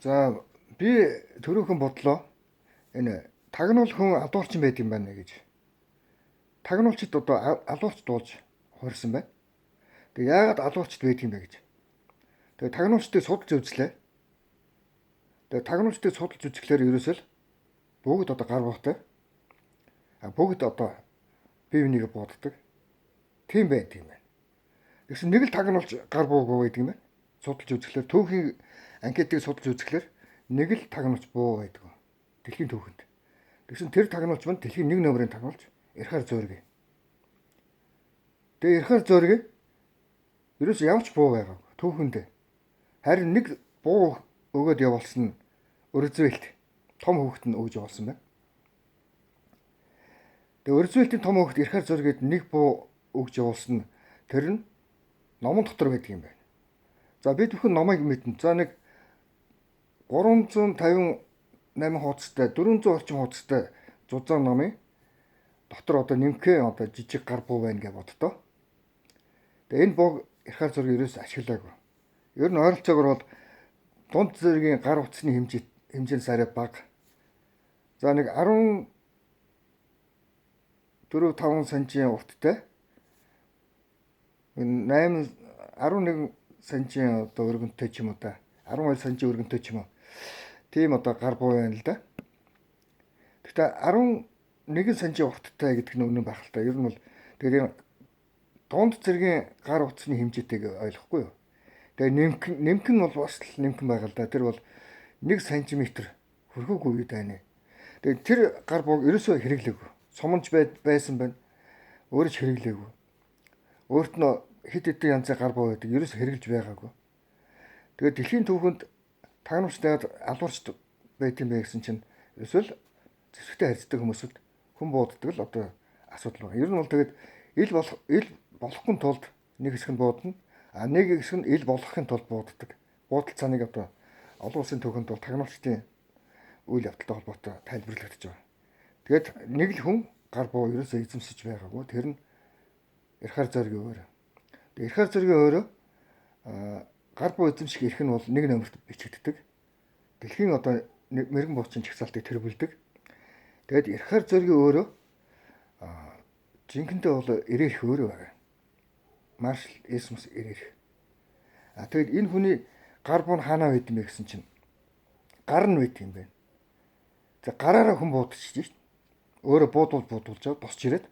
За би төрөөхөн бодлоо энэ тагнуул хүн алуурчин байд юм байна гэж. Тагнуулчид одоо алуурч дуулж хорьсон байна. Тэгээ яагаад алуурчд байдаг юм бэ гэж. Тэгээ тагнуулчдыг судалж үзлээ. Тэгээ тагнуулчдыг судалж үзэхлээр ерөөсөл бүгд одоо гар буухтай. Бүгд одоо бие биенийг бууддаг. Тийм байд юм байна. Тэгсэн нэг л тагнуулч гар буугаа байдаг юм байна. Судалж үзэхлээр түүхийн анкетыг судалж үзэхлээр нэг л тагнуулч буу байдаг. Дэлхийн түүхэнд. Тэгсэн тэр тагнуулч маань дэлхийн 1 номерын тагнуулч Эрхаар Зөөргий. Тэгээ Эрхаар Зөөргий ерөөс ямч буу байгаа. Түүхэнд. Харин нэг буу өгөөд явуулсан нь Өрзвөлт том хүүхэд нь өгж явуулсан байна. Тэгээ Өрзвөлтийн том хүүхэд Эрхаар Зөөргийд нэг буу өгж явуулсан нь тэр нь номон дотор байдаг юм байна. За бид бүхэн номыг мэднэ. За нэг 358 хуудастай 400 орчим хуудастай зузаан номын дотор одоо нэмхэн одоо жижиг гар буу байна гэж боддоо. Тэгээ энэ бууг Эрхаар Зөөргий ерөөс ашиглаагүй. Ер нь ойролцоогоор бол дунд зэргийн гар утасны хэмжээс арай бага. За нэг 14-5 см урттай 11 см одоо өргөнтэй ч юм уу да. 12 см өргөнтэй ч юм уу. Тийм одоо гар буу байна л да. Гэхдээ 11 см урттай гэдэг нь үнэн байх л та. Ер нь бол тэгээд дунд зэргийн гар утасны хэмжээтэйг ойлгохгүй юу. Тэгээд нэмхэн бол бас л нэмхэн байгаа л да. Тэр бол 1 см хүрхээгүй үед байна. Тэгээд тэр гар бууг ерөөсөө хэрэглээгүй. Суманж байсан байна. Өөрөө ч хэрэглээгүй. Өөрт нь хэд хэдэн янзын гар буу байдаг. Ерөөсөө хэрэглэж байгаагүй. Тэгээд дэлхийн түүхэнд тагнуулчдад алуурч байт юм бэ гэсэн чинь эсвэл зэвсэгтэй харьцдаг хүмүүсд хүн бууддаг л одоо асуудал байна. Ер нь бол тэгээд ил болохын тулд нэг хэсэг нь буудна. Нэг хэсэг нь ил болгохын тулд бууддаг. Буудал цааныг одоо олон улсын түүхэнд бол тагнуулчдын үйл явдалтай холбоотой тайлбарлагдаж байгаа. Тэгээд нэг л хүн гар буу ерөөсөө эзэмсэж байгаагүй. Тэр нь Эрхаар Зөөргий өөрөө. Тэгээд Эрхаар Зөөргий өөрөө гар буу эзэмших эрх нь бол 1 номерт бичигддэг. Дэлхийн одоо мэрэгэн буучин чагсаалтыг тэр бүлдэг. Тэгээд Эрхаар Зөөргий өөрөө жинхэнэдээ бол эрээрх өөрөө байгаа. Маршал Эсмус эрээрх. Тэгээд энэ хүний гар буу нь хаанаа байд юм бэ гэсэн чинь гар нь байд юм байна. За гараараа хүн буудчихж шít. Өөрөө буудуулж аваад босч ирээд.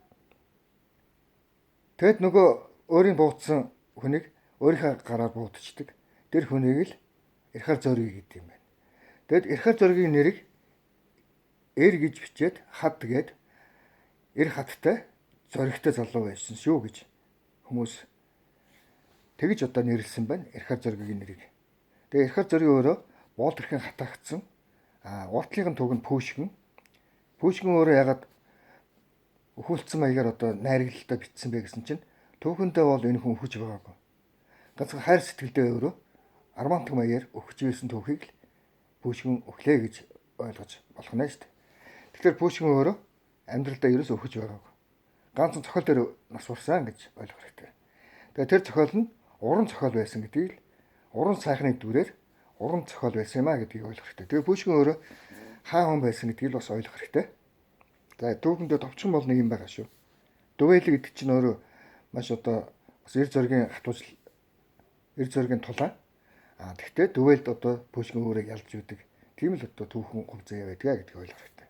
Тэгэд нөгөө өөрийн буудсан хүнийг өөрийнхөө гараар буудчихдаг. Тэр хүнийг л Эрхаар Зөөргий гэдэг юм байна. Тэгэд Эрхаар Зөөргийгийн нэрийг эр гэж бичээд хад гээд эр хадтай зоригтой залуу байсан шүү гэж хүмүүс тэгж одоо нэрлсэн байна Эрхаар Зөөргийгийн нэрийг. Тэгээ Эрхаар Зөөргий өөрөө боолд эрхэн хатаагдсан. Уртлын туг нь Пүүшгэн. Пүүшгэн өөрөө ягаад өхүүлсэн маягаар одоо найрагдлалтаа бичсэн бэ гэсэн чинь түүхэндээ бол энэ хүн өхөж байгаагүй. Ганцхан хайр сэтгэлдээ өөрөө армантаг маягаар өгч байсан түүхийг л Пүүшгэн өглөө гэж ойлгож болох нь шүү дээ. Тэгэхээр Пүүшгэн өөрөө амьдралдаа ерөөсөө өхөж байгаагүй. Ганцхан цохол дээр нас урсан гэж ойлгох хэрэгтэй. Тэгээ тэр цохол нь уран цохол байсан гэдгийг л уран сайхны дүрээр уран цохол байсан юм а гэдгийг ойлгох хэрэгтэй. Тэгээ Пүүшгэн өөрөө хаа хүн байсан гэдгийг л бас ойлгох хэрэгтэй. За түүхэндээ товчхон бол нэг юм байгаа шүү. Дүвэйл гэдэг чинь өөрөө маш одоо бас эр зөргийн хатуужл эр зөргийн тулаа. Тэгвэл дүвэйлд одоо Пүүшгэн өөрөө ялж үүдэг. Тийм л одоо түүхэн хувь заяа байдгаа гэдгийг ойлгох хэрэгтэй.